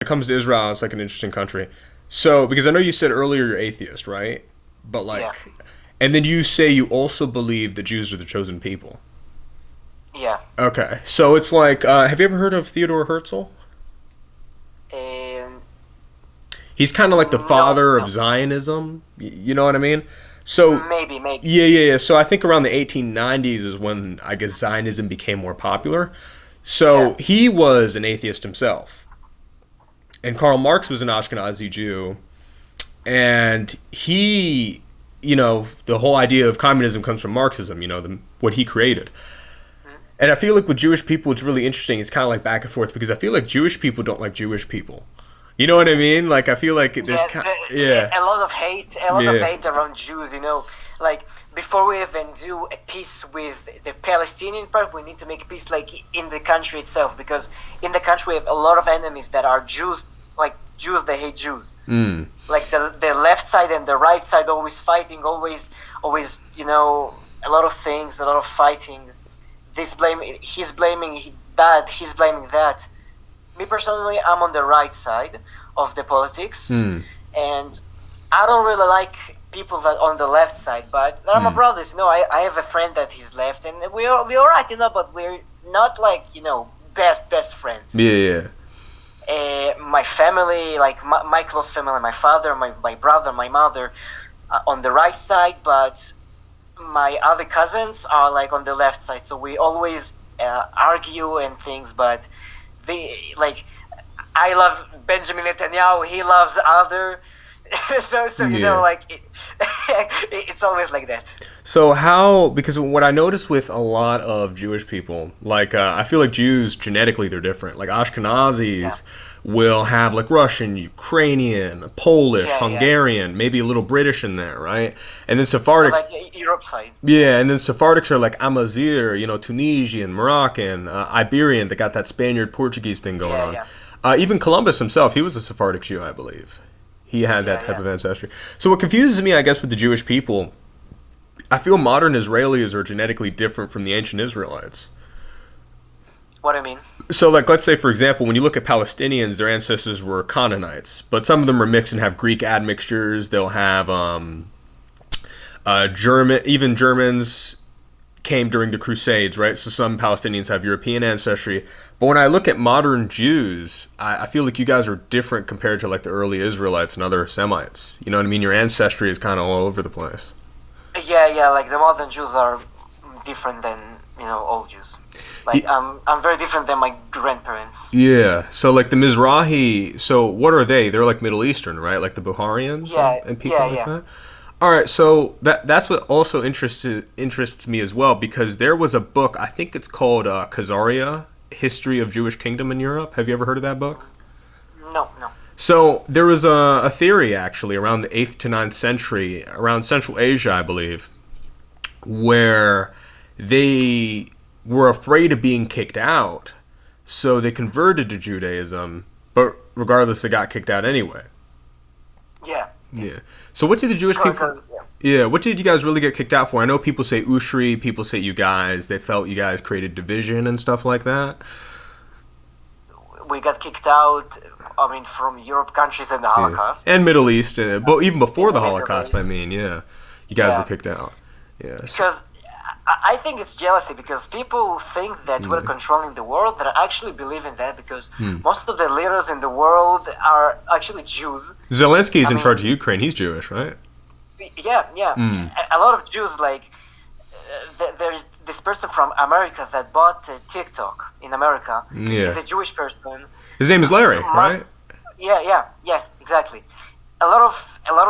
it comes to Israel, it's like an interesting country. So, because I know you said earlier you're atheist, right? But Yeah, like, and then you say you also believe the Jews are the chosen people. yeah. Okay, so it's like, have you ever heard of Theodore Herzl? And He's kind of like the no, father of no. Zionism. You know what I mean? So, Maybe, maybe. yeah. So I think around the 1890s is when I guess Zionism became more popular. Yeah. So he was an atheist himself, and Karl Marx was an Ashkenazi Jew, and he, the whole idea of communism comes from Marxism. What he created. Hmm? And I feel like with Jewish people, it's really interesting. It's kind of like back and forth because I feel like Jewish people don't like Jewish people. You know what I mean? Like I feel like there's Yeah, yeah, a lot of yeah, hate around Jews. Like before we even do a peace with the Palestinian part, we need to make peace like in the country itself, because in the country we have a lot of enemies that are Jews, like Jews that hate Jews. mm, Like the left side and the right side always fighting, always a lot of things, a lot of fighting. This blame, he's blaming that, he's blaming that. Me personally, I'm on the right side of the politics, mm, and I don't really like people that on the left side. But they're my mm. brothers. I have a friend that he's left, and we're alright, but we're not like best friends. Yeah, yeah. My family, like my close family, my father, my brother, my mother, on the right side, but my other cousins are like on the left side. So we always argue and things, but they like I love Benjamin Netanyahu, he loves other. So Yeah. like it's always like that. So how? Because what I notice with a lot of Jewish people, like I feel like Jews genetically they're different. Like Yeah, Ashkenazis will have like Russian, Ukrainian, Polish, yeah. Hungarian, maybe a little British in there, right? And then Or like Sephardics, Europe side. yeah, and then Sephardics are like Amazigh, Tunisian, Moroccan, Iberian. They got that Spaniard Portuguese thing going Yeah, on. yeah, Even Columbus himself, he was a Sephardic Jew, I believe. He had that yeah, type yeah. of ancestry. So what confuses me, I guess, with the Jewish people, I feel modern Israelis are genetically different from the ancient Israelites. What I mean? So, like, let's say, for example, when you look at Palestinians, their ancestors were Canaanites, but some of them are mixed and have Greek admixtures. They'll have German, even Germans came during the Crusades, right? So some Palestinians have European ancestry. But when I look at modern Jews, I feel like you guys are different compared to like the early Israelites and other Semites. You know what I mean? Your ancestry is kind of all over the place. Yeah. Like the modern Jews are different than old Jews. Like Y- I'm very different than my grandparents. Yeah. So like the Mizrahi, so what are they? They're like Middle Eastern, right? Like the Buharians Yeah, and people yeah, like yeah. that. All right, so that's what also interests me as well because there was a book I think it's called Khazaria, History of Jewish Kingdom in Europe. Have you ever heard of that book? No, no. So there was a theory actually around the 8th to ninth century, around Central Asia, I believe, where they were afraid of being kicked out, so they converted to Judaism, but regardless, they got kicked out anyway. Yeah, Yeah. So what did the Jewish people? yeah. Yeah. What did you guys really get kicked out for? I know people say Ushri, people say you guys. They felt you guys created division and stuff like that. We got kicked out. I mean, from Europe countries and the Yeah. Holocaust And Middle East, but even before in the the Middle Holocaust, I East. mean, yeah, you guys were Yeah, kicked out. Yes. because I think it's jealousy because people think that we're Yeah. controlling the world. That I actually believe in that because Hmm. most of the leaders in the world are actually Jews. Zelensky's I in charge of mean, Ukraine. He's Jewish, right? yeah. Hmm. A lot of Jews like there's this person from America that bought TikTok in America. Yeah. He's a Jewish person. His name is Larry, Mark, right? yeah, exactly. A lot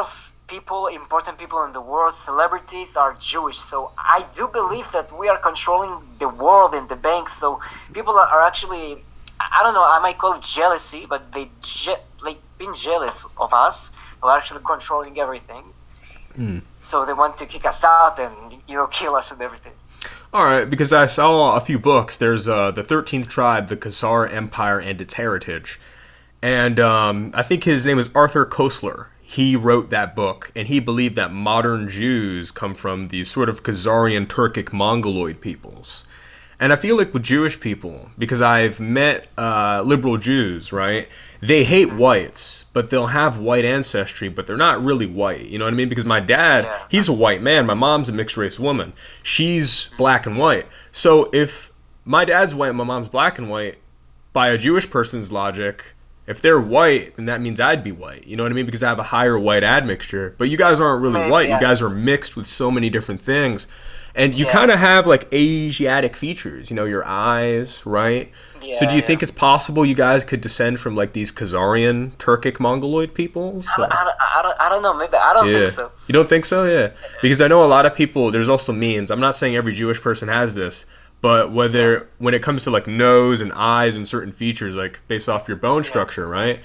of people, important people in the world, celebrities are Jewish. So I do believe that we are controlling the world and the banks. So people are actually, I don't know, I might call it jealousy, but like being jealous of us. We're actually controlling everything. Hmm. So they want to kick us out and kill us and everything. All right, because I saw a few books. There's the 13th Tribe, the Khazar Empire, and its Heritage. And I think his name is Arthur Koestler. He wrote that book, and he believed that modern Jews come from these sort of Khazarian Turkic Mongoloid peoples. And I feel like with Jewish people, because I've met liberal Jews, right? They hate whites, but they'll have white ancestry, but they're not really white. You know what I mean? Because my dad, Yeah. he's a white man. My mom's a mixed race woman. She's black and white. So if my dad's white and my mom's black and white, by a Jewish person's logic, if they're white, then that means I'd be white. You know what I mean? Because I have a higher white admixture. But you guys aren't really white. Yeah. You guys are mixed with so many different things. And you Yeah. kind of have like Asiatic features, you know, your eyes, right? Yeah, So do you yeah. think it's possible you guys could descend from like these Khazarian, Turkic, Mongoloid peoples? I don't know. Maybe I don't think so. You don't think so? Yeah. Because I know a lot of people, there's also memes. I'm not saying every Jewish person has this, but when it comes to like nose and eyes and certain features, like based off your bone structure, right?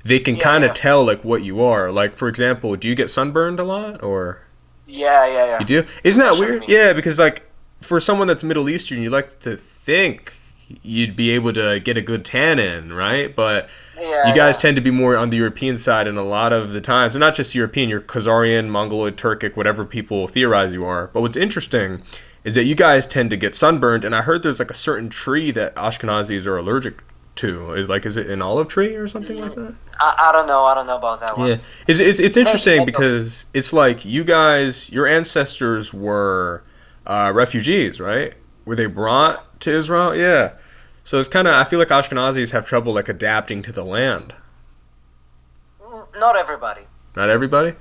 They can kind of yeah. tell like what you are. Like, for example, do you get sunburned a lot or? Yeah. You do? Isn't that Especially weird? me. Yeah, because like for someone that's Middle Eastern, you like to think you'd be able to get a good tan in, right? But Yeah, you guys yeah. tend to be more on the European side, and a lot of the times, and not just European, you're Khazarian, Mongoloid, Turkic, whatever people theorize you are. But what's interesting is that you guys tend to get sunburned, and I heard there's like a certain tree that Ashkenazis are allergic to. Is it an olive tree or something like that? I don't know. I don't know about that one. Yeah, it's interesting Maybe. because it's like you guys, your ancestors were refugees, right? Were they brought to Israel? Yeah. So it's kind of, I feel like Ashkenazis have trouble like adapting to the land. Not everybody. Not everybody.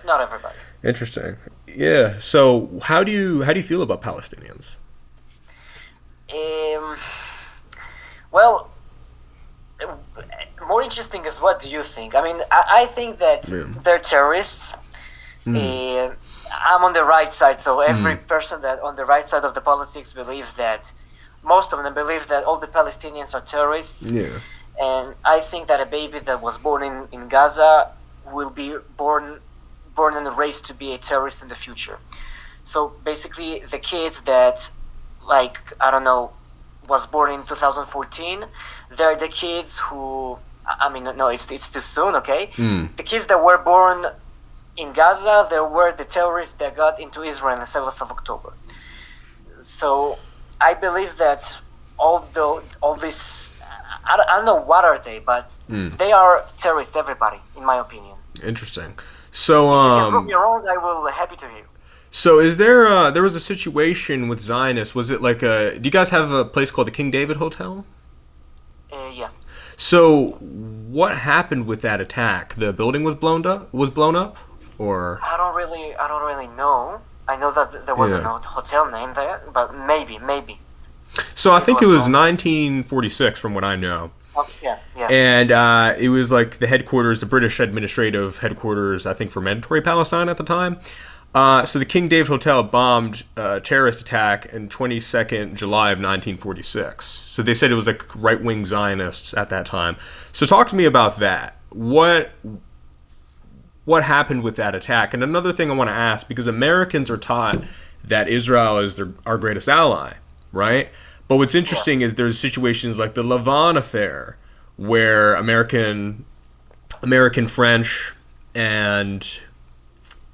Not everybody. Interesting. Yeah. So how do you feel about Palestinians? Well, more interesting is what do you think? I mean, I think that Yeah. they're terrorists. I'm on the right side, so every person that on the right side of the politics most of them believe that all the Palestinians are terrorists. Yeah. And I think that a baby that was born in Gaza will be born and raised to be a terrorist in the future. So basically, the kids that, like, I don't know, was born in 2014, they're the kids who, I mean, no, it's too soon, okay? The kids that were born in Gaza, they were the terrorists that got into Israel on the 7th of October. So I believe that all this, I don't know what are they, but they are terrorists, everybody, in my opinion. Interesting. So If you prove me wrong, I will happy to hear. so is there there was a situation with Zionists? Was it like do you guys have a place called the King David Hotel? Yeah. So what happened with that attack? The building was blown up, or I don't really know. I know that there was Yeah. a hotel name there, but maybe. so I think it was was 1946 from what I know. Oh, yeah. And it was like the headquarters, the British administrative headquarters, I think, for Mandatory Palestine at the time. So the King David Hotel bombed a terrorist attack in 22nd July of 1946. So they said it was like right-wing Zionists at that time. So talk to me about that. What happened with that attack? And another thing I want to ask, because Americans are taught that Israel is our greatest ally, right? But what's interesting is there's situations like the Lavon affair, where American, French, and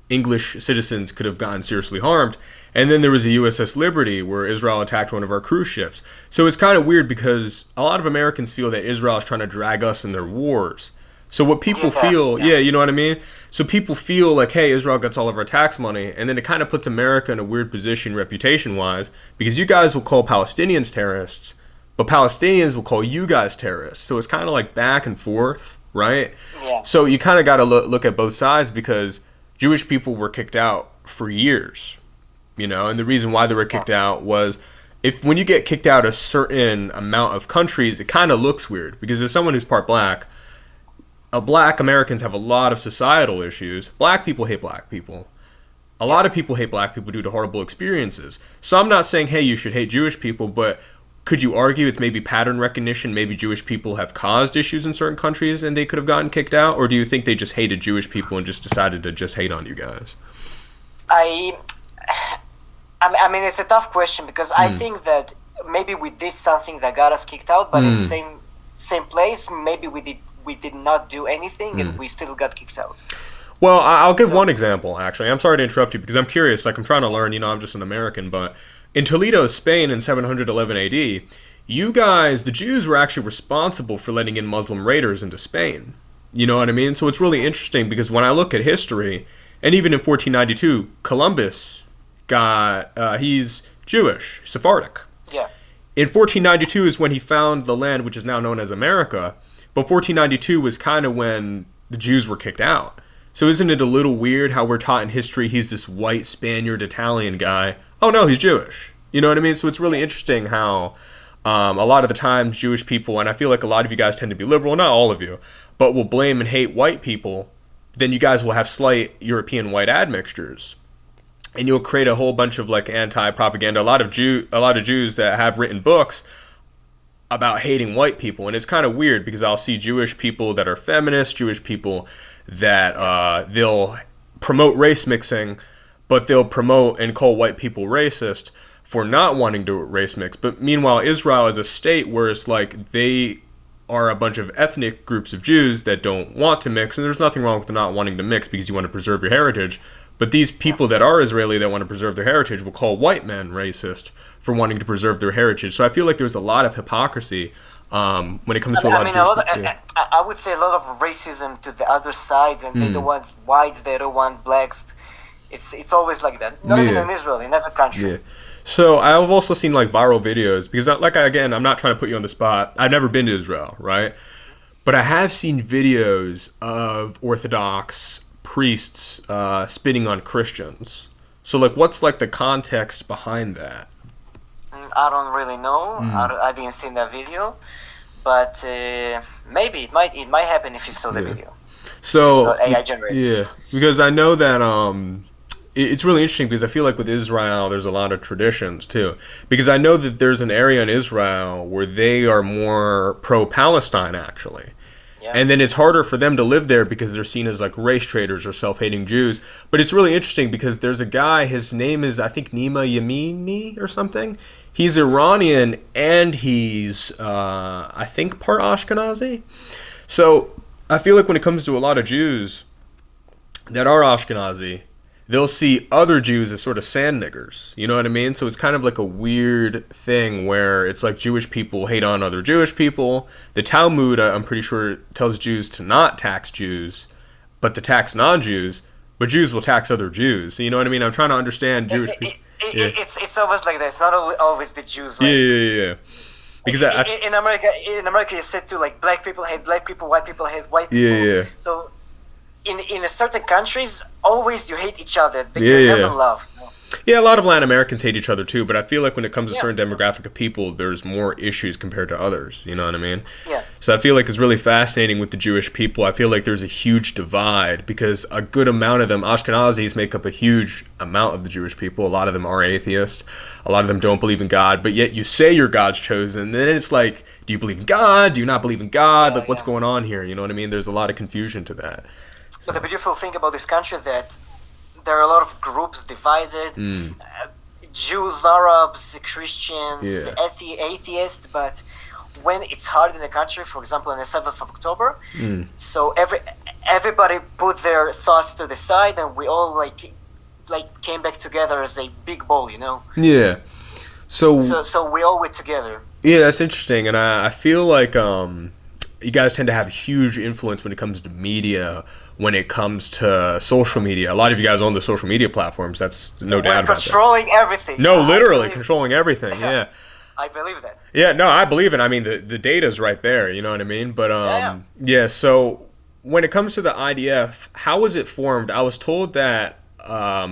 English citizens could have gotten seriously harmed. And then there was the USS Liberty, where Israel attacked one of our cruise ships. So it's kind of weird because a lot of Americans feel that Israel is trying to drag us in their wars. So what people feel, you know what I mean? So people feel like, hey, Israel gets all of our tax money, and then it kind of puts America in a weird position reputation-wise, because you guys will call Palestinians terrorists, but Palestinians will call you guys terrorists. So it's kind of like back and forth, right? Yeah. So you kind of got to look at both sides, because Jewish people were kicked out for years, you know, and the reason why they were kicked out was when you get kicked out a certain amount of countries, it kind of looks weird, because as someone who's part black, black Americans have a lot of societal issues. Black people hate black people. A lot of people hate black people due to horrible experiences. So I'm not saying, hey, you should hate Jewish people, but could you argue it's maybe pattern recognition? Maybe Jewish people have caused issues in certain countries and they could have gotten kicked out? Or do you think they just hated Jewish people and just decided to just hate on you guys? I mean, it's a tough question, because I think that maybe we did something that got us kicked out, but in the same place, maybe we did not do anything and we still got kicked out. Well, I'll give one example, actually. I'm sorry to interrupt you, because I'm curious. Like, I'm trying to learn. You know, I'm just an American. But in Toledo, Spain in 711 AD, you guys, the Jews, were actually responsible for letting in Muslim raiders into Spain. You know what I mean? So it's really interesting because when I look at history, and even in 1492, Columbus he's Jewish, Sephardic. Yeah. In 1492 is when he found the land which is now known as America, but 1492 was kind of when the Jews were kicked out. So isn't it a little weird how we're taught in history he's this white Spaniard Italian guy? Oh no, he's Jewish. You know what I mean? So it's really interesting how a lot of the times Jewish people, and I feel like a lot of you guys tend to be liberal, not all of you, but will blame and hate white people. Then you guys will have slight European white admixtures. And you'll create a whole bunch of like anti-propaganda. A lot of Jews that have written books about hating white people, and it's kind of weird because I'll see Jewish people that are feminists, Jewish people that they'll promote race mixing, but they'll promote and call white people racist for not wanting to race mix. But meanwhile, Israel is a state where it's like they are a bunch of ethnic groups of Jews that don't want to mix, and there's nothing wrong with not wanting to mix because you want to preserve your heritage. But these people that are Israeli that want to preserve their heritage will call white men racist for wanting to preserve their heritage. So I feel like there's a lot of hypocrisy when it comes to a lot of Jewish people. I would say a lot of racism to the other sides, and they don't want whites, they don't want blacks. It's always like that. Not even in Israel, in every country. Yeah. So I've also seen like viral videos because again, I'm not trying to put you on the spot. I've never been to Israel, right? But I have seen videos of Orthodox priests spitting on Christians. So like, what's like the context behind that? I don't really know. I didn't see that video, but maybe it might happen if you saw the video. So it's not AI generated. Yeah, because I know that it's really interesting because I feel like with Israel there's a lot of traditions too. Because I know that there's an area in Israel where they are more pro-Palestine actually. Yeah. And then it's harder for them to live there because they're seen as like race traitors or self-hating Jews. But it's really interesting because there's a guy, his name is I think Nima Yamini or something. He's Iranian and he's I think part Ashkenazi. So I feel like when it comes to a lot of Jews that are Ashkenazi, they'll see other Jews as sort of sand niggers. You know what I mean? So it's kind of like a weird thing where it's like Jewish people hate on other Jewish people. The Talmud, I'm pretty sure, tells Jews to not tax Jews, but to tax non-Jews. But Jews will tax other Jews. So you know what I mean? I'm trying to understand Jewish people. It's always like that. It's not always the Jews. Right? Yeah. Because in America, you said too, like black people hate black people, white people hate white people. Yeah. So in a certain countries, always you hate each other. They never love. You know? Yeah, a lot of Latin Americans hate each other too, but I feel like when it comes to certain demographic of people, there's more issues compared to others. You know what I mean? Yeah. So I feel like it's really fascinating with the Jewish people. I feel like there's a huge divide because a good amount of them, Ashkenazis, make up a huge amount of the Jewish people. A lot of them are atheists. A lot of them don't believe in God, but yet you say you're God's chosen. And then it's like, do you believe in God? Do you not believe in God? Like, what's going on here? You know what I mean? There's a lot of confusion to that. But the beautiful thing about this country is that there are a lot of groups divided. Jews, Arabs, Christians, atheists. But when it's hard in the country, for example, on the 7th of October, so everybody put their thoughts to the side, and we all like came back together as a big ball, you know? Yeah. So we all went together. Yeah, that's interesting, and I feel like you guys tend to have huge influence when it comes to media, when it comes to social media. A lot of you guys own the social media platforms. That's no doubt about that. Controlling everything. No, literally controlling everything. Yeah. I believe that. Yeah, no, I believe it. I mean, the data's right there. You know what I mean? But yeah. So when it comes to the IDF, how was it formed? I was told that I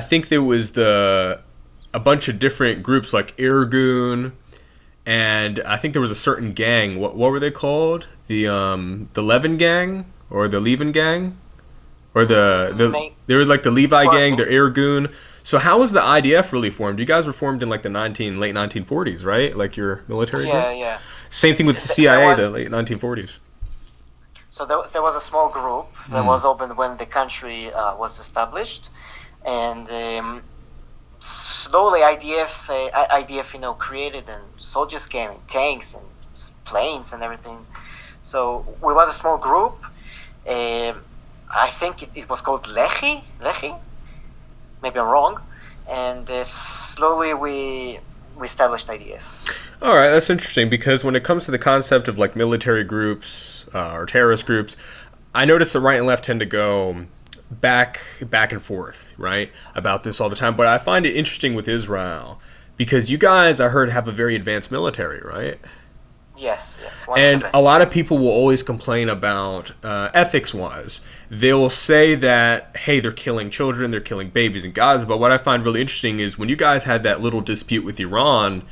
think there was a bunch of different groups like Irgun. And I think there was a certain gang. What were they called? The Levin gang or the Levin gang, or they were like the Levi gang, the Irgun. So how was the IDF really formed? You guys were formed in like the late 1940s, right? Like your military group? Yeah. Same thing with the CIA, the late 1940s. So there was a small group that was opened when the country was established, and. Slowly, IDF, created, and soldiers came, and tanks and planes and everything. So we was a small group. I think it was called Lehi. Maybe I'm wrong. And slowly we established IDF. All right, that's interesting because when it comes to the concept of like military groups or terrorist groups, I notice the right and left tend to go back and forth, right, about this all the time. But I find it interesting with Israel because you guys, I heard, have a very advanced military, right? Yes, yes. And a lot of people will always complain about ethics-wise. They'll say that, hey, they're killing children, they're killing babies in Gaza. But what I find really interesting is when you guys had that little dispute with Iran,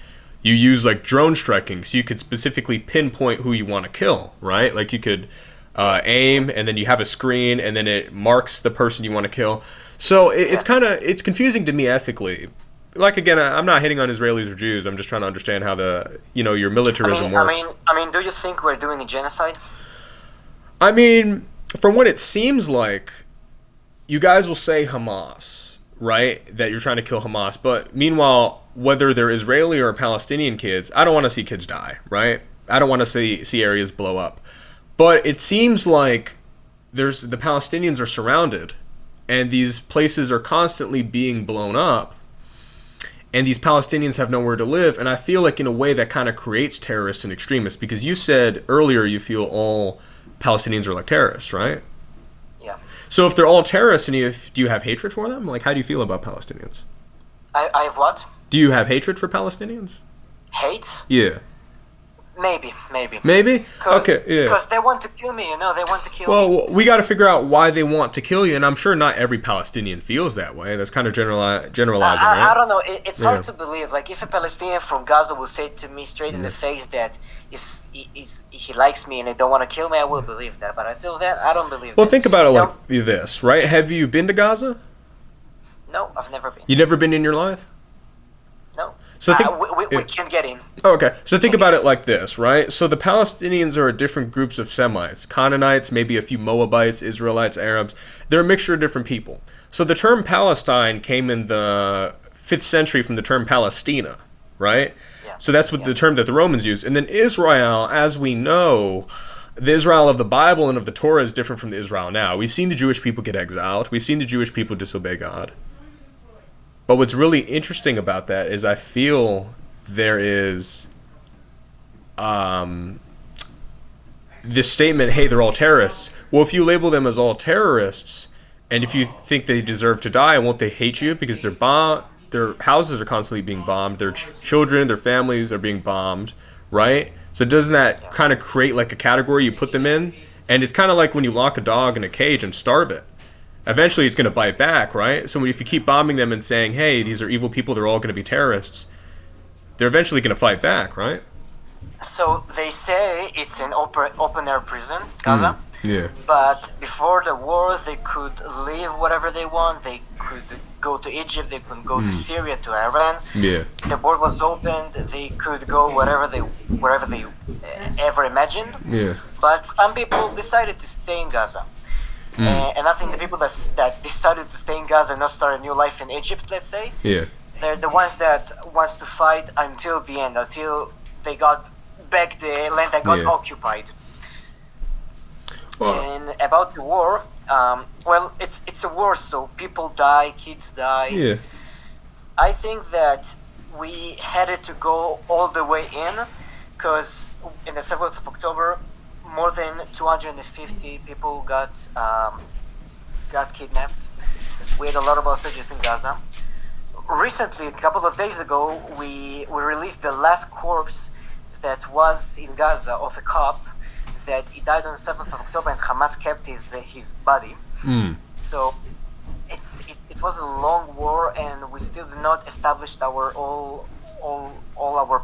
you use like drone striking, so you could specifically pinpoint who you want to kill, right? Like you could aim, and then you have a screen, and then it marks the person you want to kill. So it's confusing to me ethically. Like again, I'm not hitting on Israelis or Jews. I'm just trying to understand how your militarism works. I mean, do you think we're doing a genocide? I mean, from what it seems like, you guys will say Hamas, right? That you're trying to kill Hamas. But meanwhile, whether they're Israeli or Palestinian kids, I don't want to see kids die, right? I don't want to see areas blow up. But it seems like the Palestinians are surrounded, and these places are constantly being blown up. And these Palestinians have nowhere to live, and I feel like in a way that kind of creates terrorists and extremists, because you said earlier you feel all Palestinians are like terrorists, right? Yeah. So if they're all terrorists, do you have hatred for them? Like, how do you feel about Palestinians? I have what? Do you have hatred for Palestinians? Hate? Yeah. Maybe. Maybe? Okay, yeah. Because they want to kill me, they want to kill me. Well, we got to figure out why they want to kill you, and I'm sure not every Palestinian feels that way. That's kind of generalizing, right? I don't know. It's hard to believe. Like, if a Palestinian from Gaza will say to me straight in the face that he likes me and they don't want to kill me, I will believe that. But until then, I don't believe that. Well, think about it like this, right? Have you been to Gaza? No, I've never been. You never been in your life? No. So we can't get in. Oh, okay. So think about it like this, right? So the Palestinians are different groups of Semites, Canaanites, maybe a few Moabites, Israelites, Arabs. They're a mixture of different people. So the term Palestine came in the 5th century from the term Palestina, right? Yeah. So that's what the term that the Romans used. And then Israel, as we know, the Israel of the Bible and of the Torah is different from the Israel now. We've seen the Jewish people get exiled. We've seen the Jewish people disobey God. But what's really interesting about that is I feel there is this statement, hey, they're all terrorists. Well, if you label them as all terrorists, and if you think they deserve to die, won't they hate you because their houses are constantly being bombed, their children, their families are being bombed, right? So doesn't that kind of create like a category you put them in? And it's kind of like when you lock a dog in a cage and starve it. Eventually it's going to bite back, right? So if you keep bombing them and saying, hey, these are evil people, they're all going to be terrorists, they're eventually going to fight back, right? So they say it's an open-air prison, Gaza. Yeah. But before the war, they could live whatever they want. They could go to Egypt, they could go to Syria, to Iran. Yeah. The border was opened, they could go wherever they ever imagined. Yeah. But some people decided to stay in Gaza. And I think the people that decided to stay in Gaza and not start a new life in Egypt, let's say, they're the ones that wants to fight until the end, until they got back the land that got occupied. Well, and about the war, well, it's a war, so people die, kids die. Yeah. I think that we had to go all the way in, because in the 7th of October, more than 250 people got kidnapped. We had a lot of hostages in Gaza. Recently, a couple of days ago, we released the last corpse that was in Gaza of a cop that he died on the 7th of October, and Hamas kept his body. So it was a long war, and we still did not establish our all our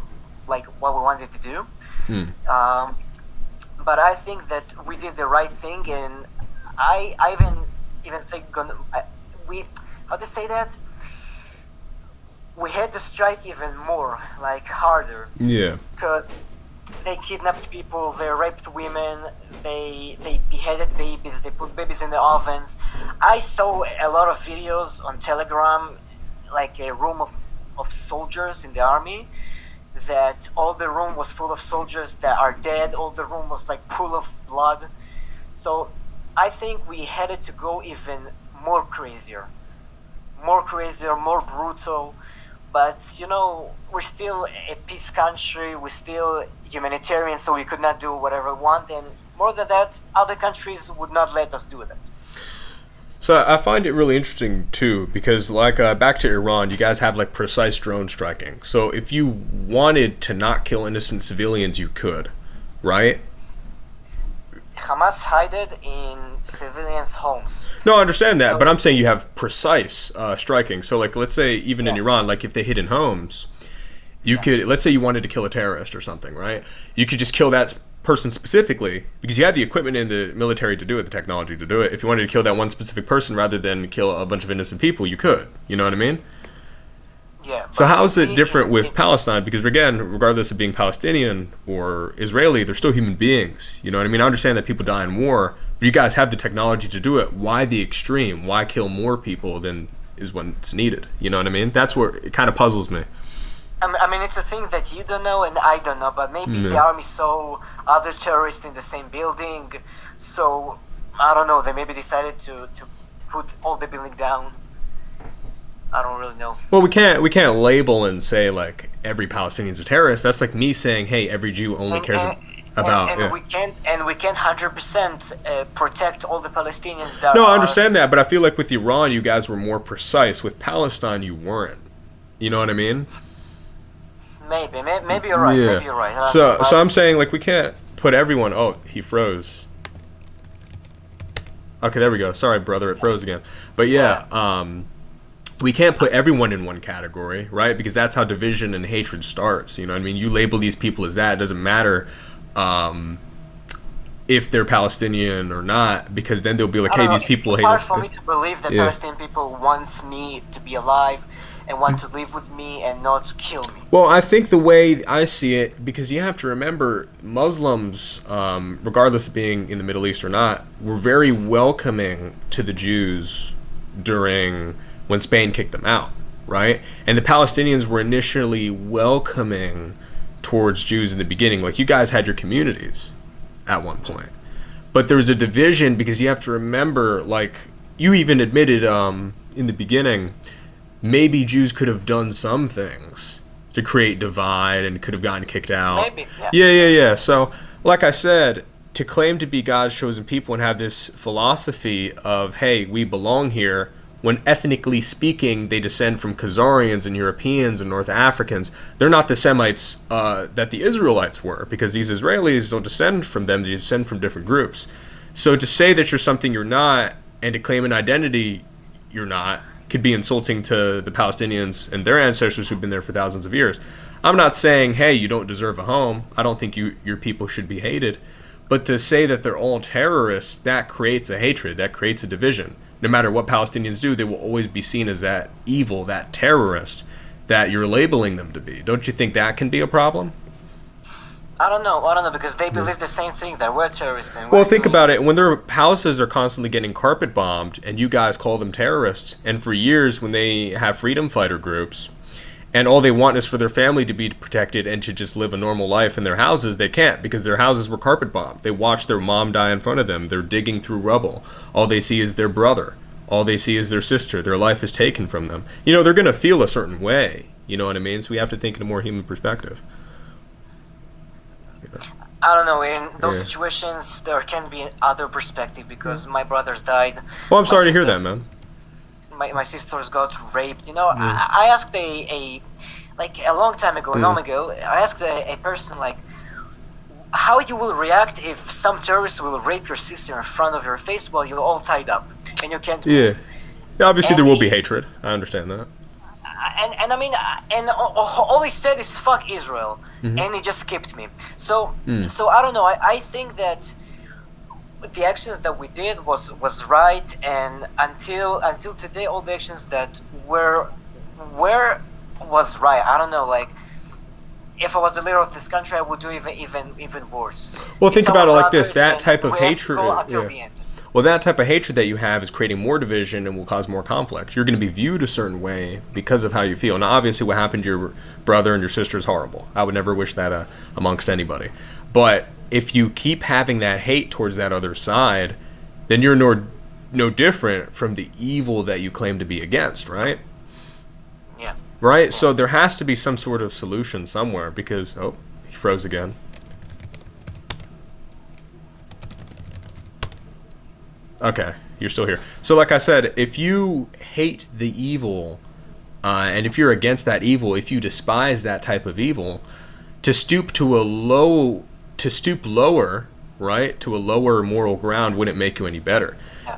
like what we wanted to do. But I think that we did the right thing, and I even say how to say that, we had to strike even more, like harder. Yeah. Because they kidnapped people, they raped women, they beheaded babies, they put babies in the ovens. I saw a lot of videos on Telegram, like a room of soldiers in the army, that all the room was full of soldiers that are dead, all the room was like full of blood. So I think we had to go even more crazier, more brutal, But we're still a peace country. We're still humanitarian, so we could not do whatever we want. And more than that, other countries would not let us do that. So I find it really interesting too, because like back to Iran, you guys have like precise drone striking. So if you wanted to not kill innocent civilians, you could, right? Hamas hid in civilians' homes. No, I understand that, So- but I'm saying you have precise striking. So like, let's say even in Yeah. Iran, like if they hid in homes, you could, let's say you wanted to kill a terrorist or something, right? You could just kill that person specifically because you have the equipment in the military to do it, the technology to do it. If you wanted to kill that one specific person rather than kill a bunch of innocent people, you could. You know what I mean? Yeah. So but how is it in- different with in- Palestine? Because again, regardless of being Palestinian or Israeli, they're still human beings. You know what I mean? I understand that people die in war, but you guys have the technology to do it. Why the extreme? Why kill more people than is what's needed? You know what I mean? That's where it kind of puzzles me. I mean, it's a thing that you don't know and I don't know, but maybe the army saw other terrorists in the same building, so I don't know. They maybe decided to put all the building down. I don't really know. Well, we can't label and say like every Palestinian's a terrorist. That's like me saying, hey, every Jew only cares about. And yeah. we can't 100% protect all the Palestinians. That No, I are- understand that, but I feel like with Iran, you guys were more precise. With Palestine, you weren't. You know what I mean? Maybe you're right. Yeah. Maybe you're right. So I'm saying like we can't put everyone. Oh, he froze. Okay, there we go. Sorry, brother, it froze again. But yeah, we can't put everyone in one category, right? Because that's how division and hatred starts. You know what I mean? You label these people as that. It doesn't matter if they're Palestinian or not, because then they'll be like, I don't hey, know, these people it's hate hard us. for me to believe that Yeah. Palestinian people want me to be alive and want to live with me and not kill me. Well, I think the way I see it, because you have to remember, Muslims, regardless of being in the Middle East or not, were very welcoming to the Jews during when Spain kicked them out, right? And the Palestinians were initially welcoming towards Jews in the beginning. Like, you guys had your communities at one point. But there was a division because you have to remember, like, you even admitted in the beginning, maybe Jews could have done some things to create divide and could have gotten kicked out. Maybe, yeah. Yeah. So, like I said, to claim to be God's chosen people and have this philosophy of, hey, we belong here, when ethnically speaking, they descend from Khazarians and Europeans and North Africans, they're not the Semites that the Israelites were, because these Israelis don't descend from them, they descend from different groups. So to say that you're something you're not, and to claim an identity you're not, could be insulting to the Palestinians and their ancestors who've been there for thousands of years. I'm not saying, hey, you don't deserve a home. I don't think your people should be hated. But to say that they're all terrorists, that creates a hatred, that creates a division. No matter what Palestinians do, they will always be seen as that evil, that terrorist that you're labeling them to be. Don't you think that can be a problem? I don't know, because they believe the same thing, that we're terrorists. And Well, we're think doing- about it. When their houses are constantly getting carpet bombed and you guys call them terrorists, and for years when they have freedom fighter groups and all they want is for their family to be protected and to just live a normal life in their houses, they can't because their houses were carpet bombed. They watch their mom die in front of them. They're digging through rubble. All they see is their brother. All they see is their sister. Their life is taken from them. You know, they're going to feel a certain way. You know what I mean? So we have to think in a more human perspective. I don't know, in those Yeah. situations, there can be other perspective, because my brothers died. Well, I'm My sorry to hear sisters- that, man. My sisters got raped. I asked a long time ago, I asked a person, like, how you will react if some terrorist will rape your sister in front of your face while you're all tied up and you can't Yeah. move. Yeah, obviously there will be hatred. I understand that. And I mean, and all he said is "fuck Israel," and he just skipped me. So I don't know. I think that the actions that we did was right, and until today, all the actions that were was right. I don't know, like. If I was the leader of this country, I would do even worse. Well, think It's about it our like this. brothers, That and type of we have to hatred. go until yeah. the end. Well, that type of hatred that you have is creating more division and will cause more conflict. You're going to be viewed a certain way because of how you feel. Now, obviously, what happened to your brother and your sister is horrible. I would never wish that amongst anybody. But if you keep having that hate towards that other side, then you're no different from the evil that you claim to be against, right? Yeah. right? So there has to be some sort of solution somewhere because, oh, he froze again. Okay, you're still here. So like I said, if you hate the evil, and if you're against that evil, if you despise that type of evil, to stoop lower, right, to a lower moral ground wouldn't make you any better.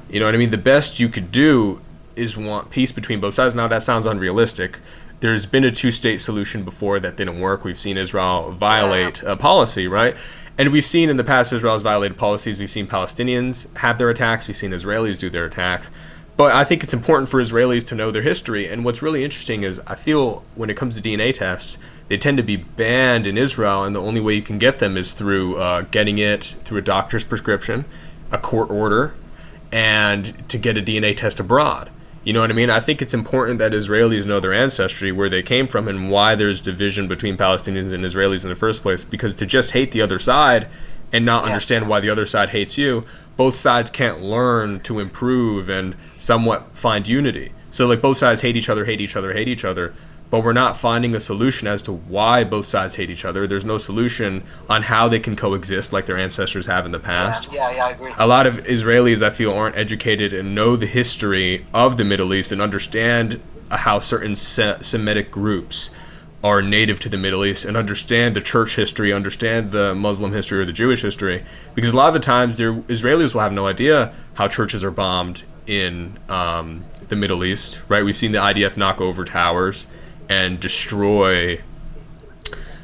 You know what I mean? The best you could do is want peace between both sides. Now that sounds unrealistic. There's been a two-state solution before that didn't work. We've seen Israel violate a policy, right? And we've seen in the past Israel has violated policies. We've seen Palestinians have their attacks. We've seen Israelis do their attacks. But I think it's important for Israelis to know their history. And what's really interesting is I feel when it comes to DNA tests, they tend to be banned in Israel, and the only way you can get them is through getting it through a doctor's prescription, a court order, and to get a DNA test abroad. You know what I mean? I think it's important that Israelis know their ancestry, where they came from, and why there's division between Palestinians and Israelis in the first place. Because to just hate the other side and not understand why the other side hates you, both sides can't learn to improve and somewhat find unity. So like both sides hate each other, but we're not finding a solution as to why both sides hate each other. There's no solution on how they can coexist like their ancestors have in the past. Yeah, I agree. A lot of Israelis, I feel, aren't educated and know the history of the Middle East and understand how certain Semitic groups are native to the Middle East and understand the church history, understand the Muslim history or the Jewish history. Because a lot of the times, Israelis will have no idea how churches are bombed in the Middle East, right? We've seen the IDF knock over towers and destroy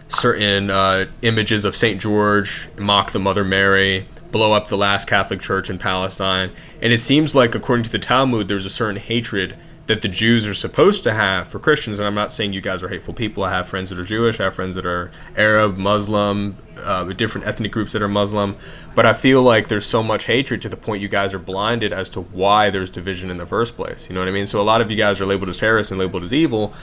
certain images of St. George, mock the Mother Mary, blow up the last Catholic church in Palestine. And it seems like, according to the Talmud, there's a certain hatred that the Jews are supposed to have for Christians. And I'm not saying you guys are hateful people. I have friends that are Jewish, I have friends that are Arab, Muslim, different ethnic groups that are Muslim. But I feel like there's so much hatred to the point you guys are blinded as to why there's division in the first place. You know what I mean? So a lot of you guys are labeled as terrorists and labeled as evil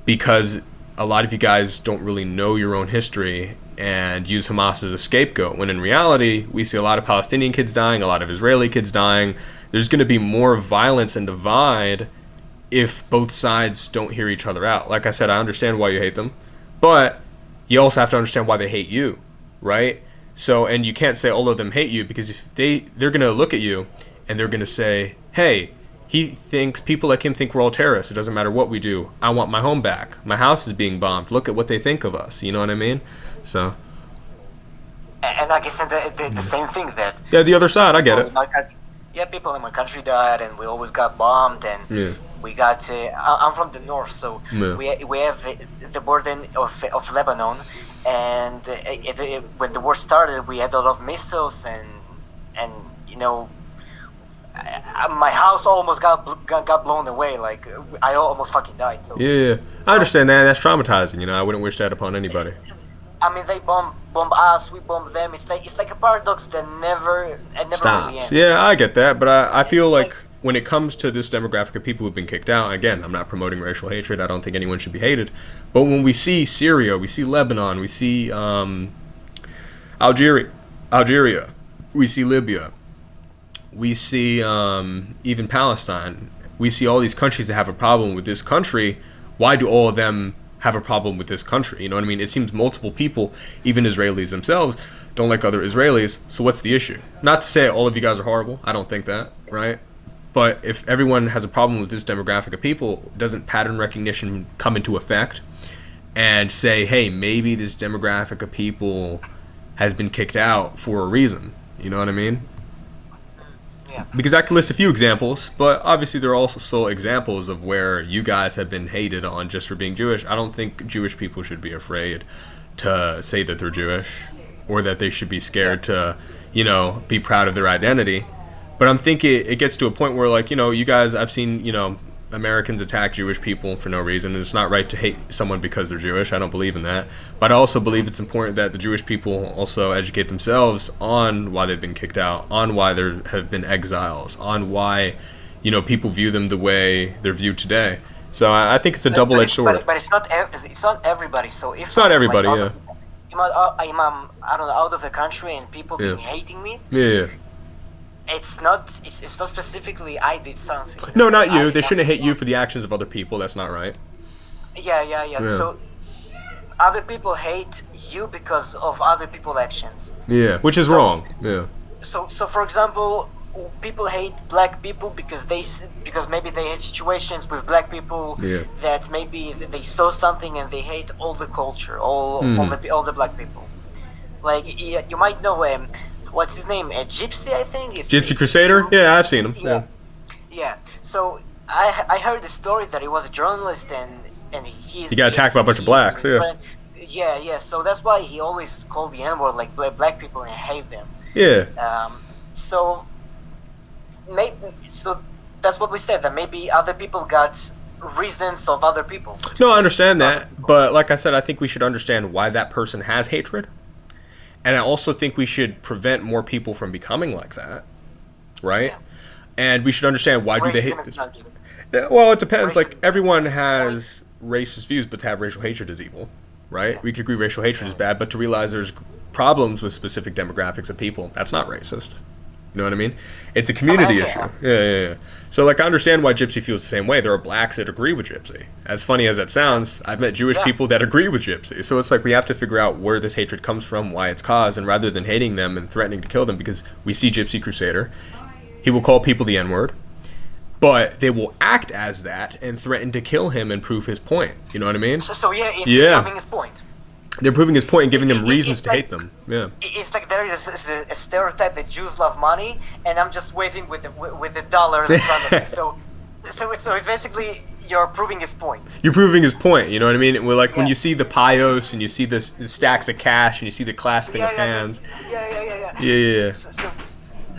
because a lot of you guys don't really know your own history and use Hamas as a scapegoat, when in reality, we see a lot of Palestinian kids dying, a lot of Israeli kids dying. There's going to be more violence and divide if both sides don't hear each other out. Like I said, I understand why you hate them, but you also have to understand why they hate you, right? So, and you can't say all of them hate you, because if they're going to look at you and they're going to say, hey, he thinks people like him think we're all terrorists. It doesn't matter what we do. I want my home back. My house is being bombed. Look at what they think of us. You know what I mean? So. And I guess the same thing that. Yeah, the other side. I get it. Yeah, people in my country died, and we always got bombed, and we got. I'm from the north, so we have the border of Lebanon, and when the war started, we had a lot of missiles, and you know. My house almost got blown away. Like I almost fucking died. So yeah, I understand that. That's traumatizing. You know, I wouldn't wish that upon anybody. I mean, they bomb us, we bomb them. It's like a paradox that never stops. Really ends. Yeah, I get that, but I feel like when it comes to this demographic of people who've been kicked out, again, I'm not promoting racial hatred. I don't think anyone should be hated. But when we see Syria, we see Lebanon, we see Algeria, we see Libya. We see even Palestine. We see all these countries that have a problem with this country. Why do all of them have a problem with this country? You know what I mean? It seems multiple people, even Israelis themselves, don't like other Israelis. So what's the issue? Not to say all of you guys are horrible. I don't think that, right? But if everyone has a problem with this demographic of people, doesn't pattern recognition come into effect and say, hey, maybe this demographic of people has been kicked out for a reason? You know what I mean? Because I can list a few examples, but obviously there are also examples of where you guys have been hated on just for being Jewish. I don't think Jewish people should be afraid to say that they're Jewish, or that they should be scared to, you know, be proud of their identity. But I'm thinking it gets to a point where, like, you know, you guys, I've seen, you know, Americans attack Jewish people for no reason, and it's not right to hate someone because they're Jewish. I don't believe in that. But I also believe it's important that the Jewish people also educate themselves on why they've been kicked out, on why there have been exiles, on why, you know, people view them the way they're viewed today. So I think it's a double-edged sword. But it's not everybody. So if it's not everybody, like, I'm I don't know, out of the country and people being hating me. Yeah. It's not specifically I did something. No, not you. They shouldn't hate you for the actions of other people. That's not right. Yeah. So other people hate you because of other people's actions. Yeah, which is wrong. Yeah. So for example, people hate black people because because maybe they had situations with black people Yeah. that maybe they saw something and they hate all the culture, all the black people. Like you might know what's his name, Gypsy, I think. Gypsy Crusader? Yeah, I've seen him. Yeah. Yeah. So I heard the story that he was a journalist and He got attacked by a bunch of blacks. Yeah. Yeah. So that's why he always called the N-word like black people and hate them. Yeah. So that's what we said, that maybe other people got reasons of other people. No, I understand that, but like I said, I think we should understand why that person has hatred, and I also think we should prevent more people from becoming like that, right? Yeah. And we should understand why do they hate Racism this. is not good. Yeah, well, it depends. Like Racism. everyone has racist views, but to have racial hatred is evil, right? We could agree racial hatred is bad, but to realize there's problems with specific demographics of people, that's not racist. You know what I mean? It's a community Okay. issue. Yeah. So, like, I understand why Gypsy feels the same way. There are blacks that agree with Gypsy. As funny as that sounds, I've met Jewish Yeah. people that agree with Gypsy. So it's like we have to figure out where this hatred comes from, why it's caused, and rather than hating them and threatening to kill them, because we see Gypsy Crusader, he will call people the N-word, but they will act as that and threaten to kill him and prove his point. You know what I mean? So yeah, it's Yeah. proving his point. They're proving his point and giving them It- reasons it's to like- hate them. Yeah. It's like there is a stereotype that Jews love money, and I'm just waving with the dollar in front of me. So it's basically you're proving his point. You're proving his point, you know what I mean? Well, like when Yeah. you see the pios and you see the stacks of cash and you see the clasping of Yeah. hands. Yeah. Yeah.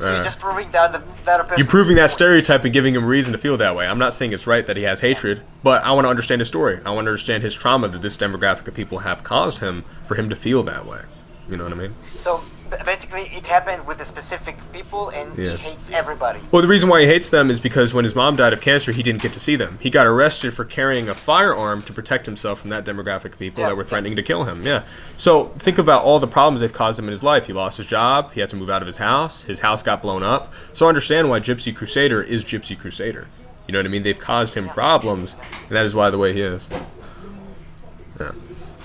So you're just proving that the better person. You're proving that stereotype and giving him reason to feel that way. I'm not saying it's right that he has hatred, but I want to understand his story. I want to understand his trauma that this demographic of people have caused him for him to feel that way. You know what I mean? So basically, it happened with the specific people, and Yeah. he hates everybody. Well, the reason why he hates them is because when his mom died of cancer, he didn't get to see them. He got arrested for carrying a firearm to protect himself from that demographic of people Yeah. that were threatening to kill him. Yeah. So think about all the problems they've caused him in his life. He lost his job. He had to move out of his house. His house got blown up. So understand why Gypsy Crusader is Gypsy Crusader. You know what I mean? They've caused him problems, and that is why the way he is. Yeah.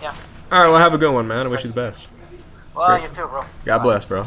Yeah. All right. Well, have a good one, man. I wish you the best. Well, Great. you too, bro. God bless, bro.